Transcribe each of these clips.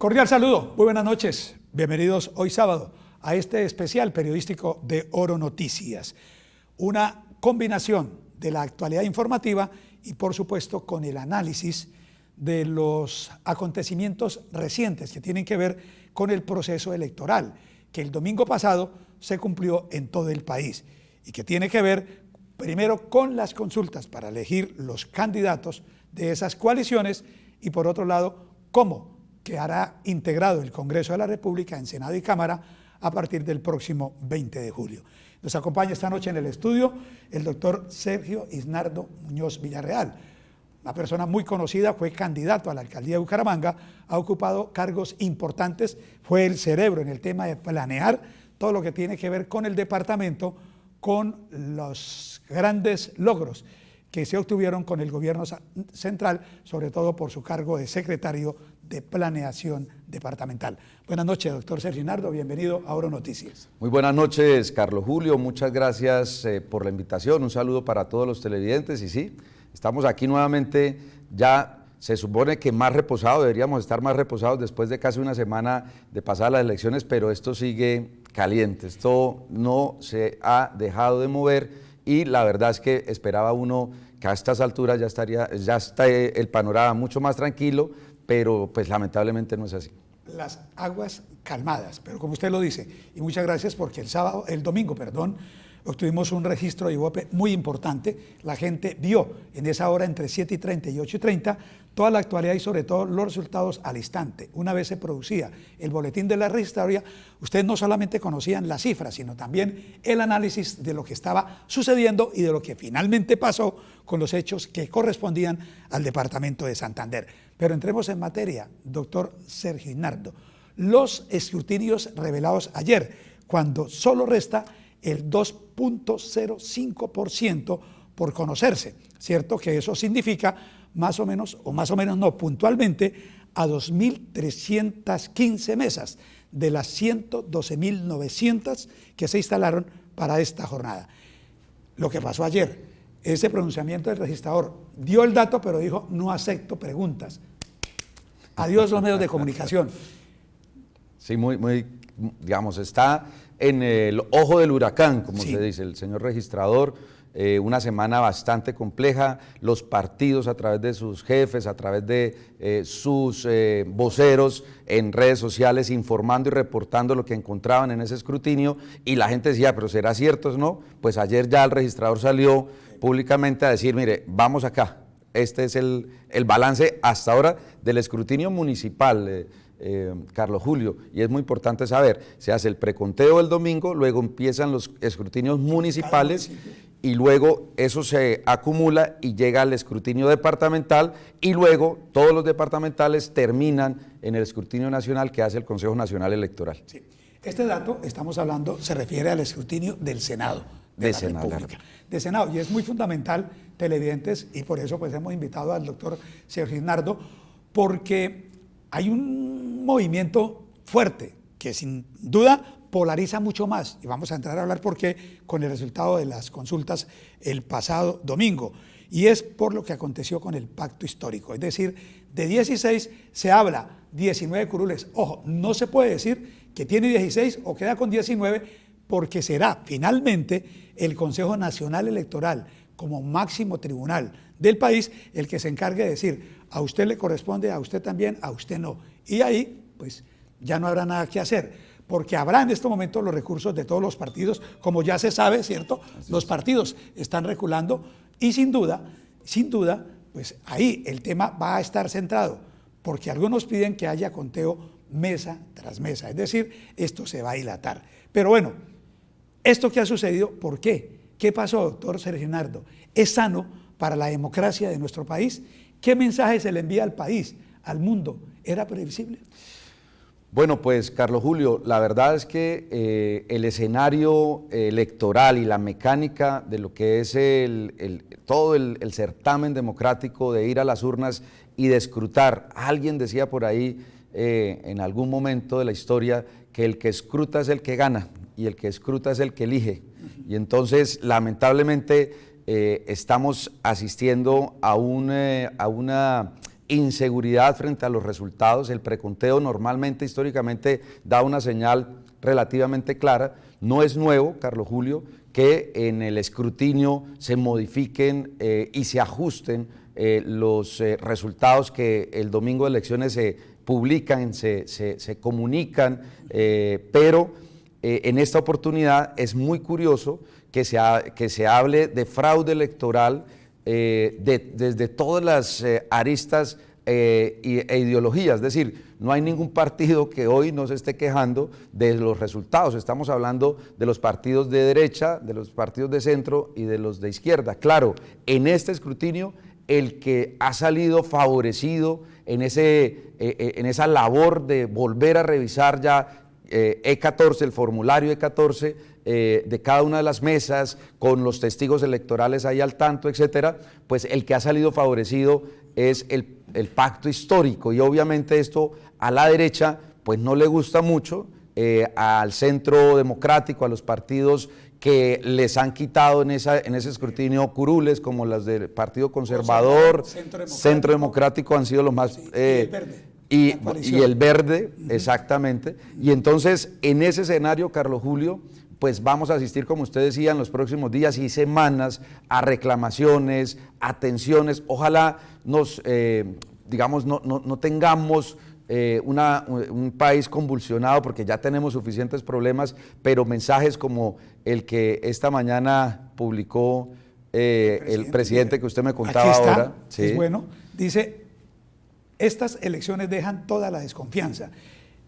Cordial saludo, muy buenas noches, bienvenidos hoy sábado a este especial periodístico de Oro Noticias. Una combinación de la actualidad informativa y por supuesto con el análisis de los acontecimientos recientes que tienen que ver con el proceso electoral que el domingo pasado se cumplió en todo el país y que tiene que ver primero con las consultas para elegir los candidatos de esas coaliciones y por otro lado cómo quedará integrado el Congreso de la República en Senado y Cámara a partir del próximo 20 de julio. Nos acompaña esta noche en el estudio el doctor Sergio Isnardo Muñoz Villarreal, una persona muy conocida, fue candidato a la alcaldía de Bucaramanga, ha ocupado cargos importantes, fue el cerebro en el tema de planear todo lo que tiene que ver con el departamento, con los grandes logros que se obtuvieron con el gobierno central, sobre todo por su cargo de secretario de Planeación Departamental. Buenas noches, doctor Sergio Isnardo, bienvenido a Oro Noticias. Muy buenas noches, Carlos Julio, muchas gracias por la invitación, un saludo para todos los televidentes y sí, estamos aquí nuevamente, ya se supone que más reposados, deberíamos estar más reposados después de casi una semana de pasar las elecciones, pero esto sigue caliente, esto no se ha dejado de mover y la verdad es que esperaba uno que a estas alturas ya está el panorama mucho más tranquilo, pero pues lamentablemente no es así. Las aguas calmadas, pero como usted lo dice, y muchas gracias porque el domingo, obtuvimos un registro de Ibope muy importante, la gente vio en esa hora entre 7:30 y 8:30 toda la actualidad y sobre todo los resultados al instante. Una vez se producía el boletín de la registraduría, ustedes no solamente conocían las cifras, sino también el análisis de lo que estaba sucediendo y de lo que finalmente pasó con los hechos que correspondían al departamento de Santander. Pero entremos en materia, doctor Sergio Isnardo. Los escrutinios revelados ayer, cuando solo resta el 2.05% por conocerse, ¿cierto? Que eso significa más o menos no, puntualmente a 2.315 mesas de las 112.900 que se instalaron para esta jornada. Lo que pasó ayer, ese pronunciamiento del registrador dio el dato, pero dijo, no acepto preguntas. Adiós los medios de comunicación. Sí, digamos, está en el ojo del huracán, como sí. se dice, el señor registrador, una semana bastante compleja, los partidos a través de sus jefes, a través de sus voceros en redes sociales informando y reportando lo que encontraban en ese escrutinio y la gente decía, pero ¿será cierto o no? Pues ayer ya el registrador salió públicamente a decir, mire, vamos acá, este es el balance hasta ahora del escrutinio municipal, Carlos Julio, y es muy importante saber, se hace el preconteo el domingo, luego empiezan los escrutinios municipales y luego eso se acumula y llega al escrutinio departamental y luego todos los departamentales terminan en el escrutinio nacional que hace el Consejo Nacional Electoral. Sí. Este dato, estamos hablando, se refiere al escrutinio del Senado de la República. De Senado, y es muy fundamental, televidentes, y por eso pues hemos invitado al doctor Sergio Isnardo, porque hay un movimiento fuerte que sin duda polariza mucho más, y vamos a entrar a hablar por qué con el resultado de las consultas el pasado domingo, y es por lo que aconteció con el pacto histórico, es decir, de 16 se habla 19 curules, ojo, no se puede decir que tiene 16 o queda con 19, porque será finalmente el Consejo Nacional Electoral como máximo tribunal del país el que se encargue de decir, a usted le corresponde, a usted también, a usted no, y ahí pues ya no habrá nada que hacer, porque habrá en este momento los recursos de todos los partidos, como ya se sabe, ¿cierto? Los partidos están reculando y sin duda, pues ahí el tema va a estar centrado, porque algunos piden que haya conteo mesa tras mesa, es decir, esto se va a dilatar. Pero bueno, esto que ha sucedido, ¿por qué? ¿Qué pasó, doctor Sergio Isnardo? ¿Es sano para la democracia de nuestro país? ¿Qué mensaje se le envía al país, al mundo? ¿Era previsible? Bueno, pues Carlos Julio, la verdad es que el escenario electoral y la mecánica de lo que es todo el certamen democrático de ir a las urnas y de escrutar, alguien decía por ahí en algún momento de la historia que el que escruta es el que gana y el que escruta es el que elige, y entonces lamentablemente estamos asistiendo a una inseguridad frente a los resultados. El preconteo normalmente, históricamente, da una señal relativamente clara. No es nuevo, Carlos Julio, que en el escrutinio se modifiquen y se ajusten los resultados que el domingo de elecciones se publican, se comunican, pero en esta oportunidad es muy curioso que se hable de fraude electoral desde todas las aristas e ideologías. Es decir, no hay ningún partido que hoy no se esté quejando de los resultados. Estamos hablando de los partidos de derecha, de los partidos de centro y de los de izquierda. Claro, en este escrutinio, el que ha salido favorecido en esa labor de volver a revisar ya E14, el formulario E14 de cada una de las mesas, con los testigos electorales ahí al tanto, etcétera, pues el que ha salido favorecido es el pacto histórico, y obviamente esto a la derecha pues no le gusta mucho, al centro democrático, a los partidos que les han quitado en ese escrutinio curules, como las del Partido Conservador, Centro Democrático han sido los más... Sí, y el Verde. Y el Verde, exactamente. Y entonces, en ese escenario, Carlos Julio, pues vamos a asistir, como usted decía, en los próximos días y semanas a reclamaciones, a tensiones. Ojalá nos, digamos, no tengamos un país convulsionado, porque ya tenemos suficientes problemas, pero mensajes como el que esta mañana publicó el presidente que usted me contaba aquí está, ahora. Sí. Es bueno, dice: estas elecciones dejan toda la desconfianza.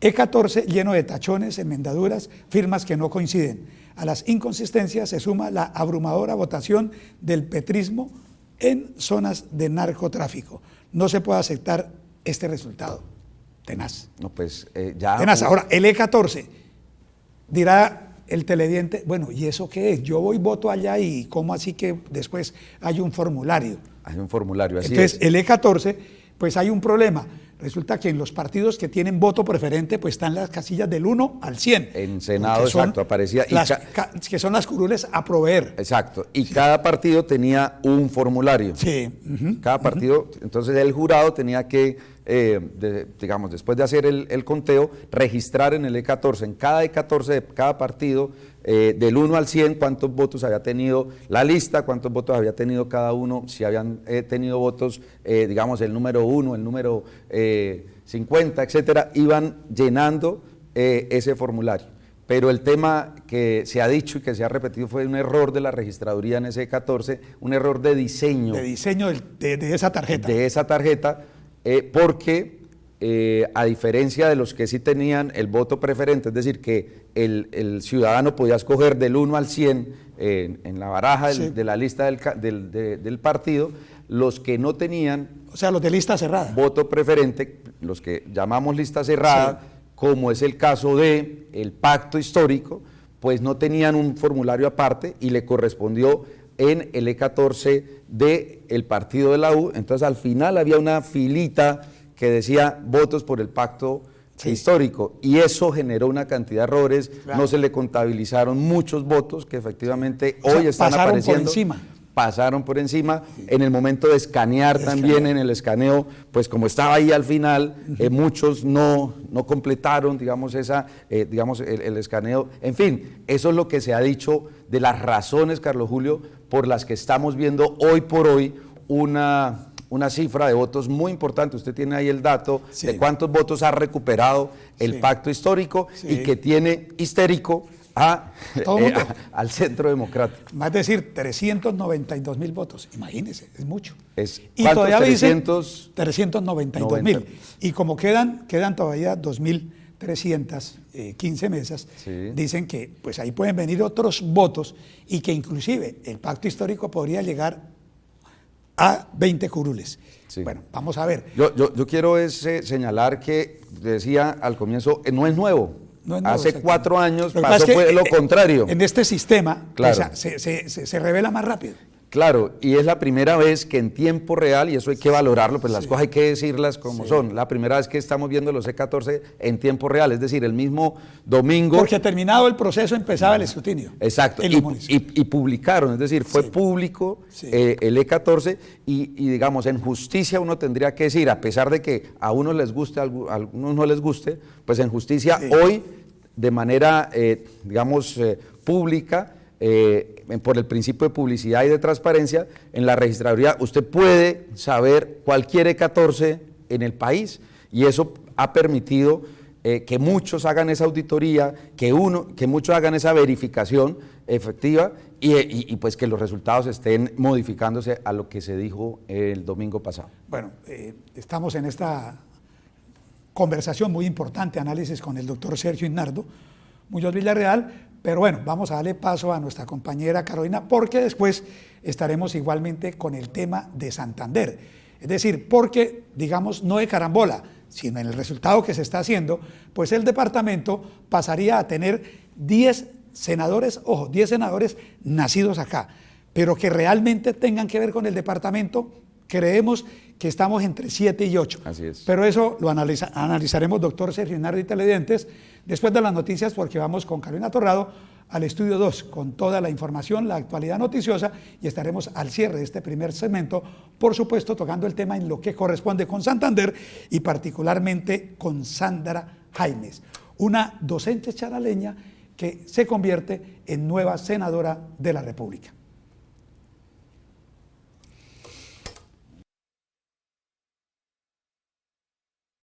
E14 lleno de tachones, enmendaduras, firmas que no coinciden. A las inconsistencias se suma la abrumadora votación del petrismo en zonas de narcotráfico. No se puede aceptar este resultado. Tenaz. No, pues ya... Tenaz. Ahora, el E14, dirá el televidente, bueno, ¿y eso qué es? Yo voy, voto allá, y ¿cómo así que después hay un formulario? Hay un formulario, así Entonces, es. el E14, pues hay un problema. Resulta que en los partidos que tienen voto preferente, pues están las casillas del 1 al 100. En Senado, exacto, aparecía. Que son las curules a proveer. Exacto, y sí, cada partido tenía un formulario. Sí. Cada partido, entonces el jurado tenía que, digamos, después de hacer el conteo, registrar en el E14, en cada E14 de cada partido, del 1 al 100, cuántos votos había tenido la lista, cuántos votos había tenido cada uno, si habían tenido votos, digamos, el número 1, el número 50, etcétera, iban llenando ese formulario. Pero el tema que se ha dicho y que se ha repetido fue un error de la registraduría en ese E14, un error de diseño. De diseño de esa tarjeta. De esa tarjeta, porque a diferencia de los que sí tenían el voto preferente, es decir, que el ciudadano podía escoger del 1 al 100 en la baraja sí, de la lista del partido, los que no tenían... O sea, los de lista cerrada. Voto preferente, los que llamamos lista cerrada, sí, como es el caso del pacto histórico, pues no tenían un formulario aparte y le correspondió en el E14 del partido de la U. Entonces al final había una filita que decía votos por el pacto sí, histórico, y eso generó una cantidad de errores, claro, no se le contabilizaron muchos votos que efectivamente hoy están apareciendo. Por encima. Pasaron por encima, sí, en el momento de escanear también, en el escaneo, pues como estaba ahí al final, muchos no completaron, digamos, el escaneo. En fin, eso es lo que se ha dicho de las razones, Carlos Julio, por las que estamos viendo hoy por hoy una cifra de votos muy importante. Usted tiene ahí el dato sí, de cuántos votos ha recuperado el sí, pacto histórico sí, y que tiene histérico al Centro Democrático. Más decir, 392.000 votos, imagínense, es mucho. Y todavía 392.000. Y como quedan todavía 2.315 mesas, sí, dicen que pues ahí pueden venir otros votos y que inclusive el pacto histórico podría llegar a 20 curules. Sí. Bueno, vamos a ver. Yo quiero señalar que, decía al comienzo, no es nuevo. No es nuevo, hace 4 años pasó fue lo contrario. En este sistema, claro, se revela más rápido. Claro, y es la primera vez que en tiempo real, y eso hay que valorarlo, pues las Sí. cosas hay que decirlas como son, la primera vez que estamos viendo los C14 en tiempo real, es decir, el mismo domingo. Porque terminado el proceso empezaba el escrutinio. Exacto, en los municipios. y publicaron, es decir, fue Sí. público Sí. el E14 y digamos, en justicia uno tendría que decir, a pesar de que a unos les guste, a algunos no les guste, pues en justicia Sí. hoy, de manera, digamos, pública, por el principio de publicidad y de transparencia, en la registraduría usted puede saber cualquier E14 en el país y eso ha permitido que muchos hagan esa auditoría, que muchos hagan esa verificación efectiva y pues que los resultados estén modificándose a lo que se dijo el domingo pasado. Bueno, estamos en esta conversación muy importante, análisis con el doctor Sergio Hiznardo Muñoz Villarreal, pero bueno, vamos a darle paso a nuestra compañera Carolina porque después estaremos igualmente con el tema de Santander. Es decir, porque, digamos, no de carambola, sino en el resultado que se está haciendo, pues el departamento pasaría a tener 10 senadores, ojo, 10 senadores nacidos acá, pero que realmente tengan que ver con el departamento, creemos que estamos entre 7 y 8. Así es. Pero eso lo analizaremos, doctor Sergio Hiznardo y televidentes, después de las noticias, porque vamos con Carolina Torrado al estudio 2, con toda la información, la actualidad noticiosa, y estaremos al cierre de este primer segmento, por supuesto, tocando el tema en lo que corresponde con Santander y particularmente con Sandra Jaimes, una docente charaleña que se convierte en nueva senadora de la República.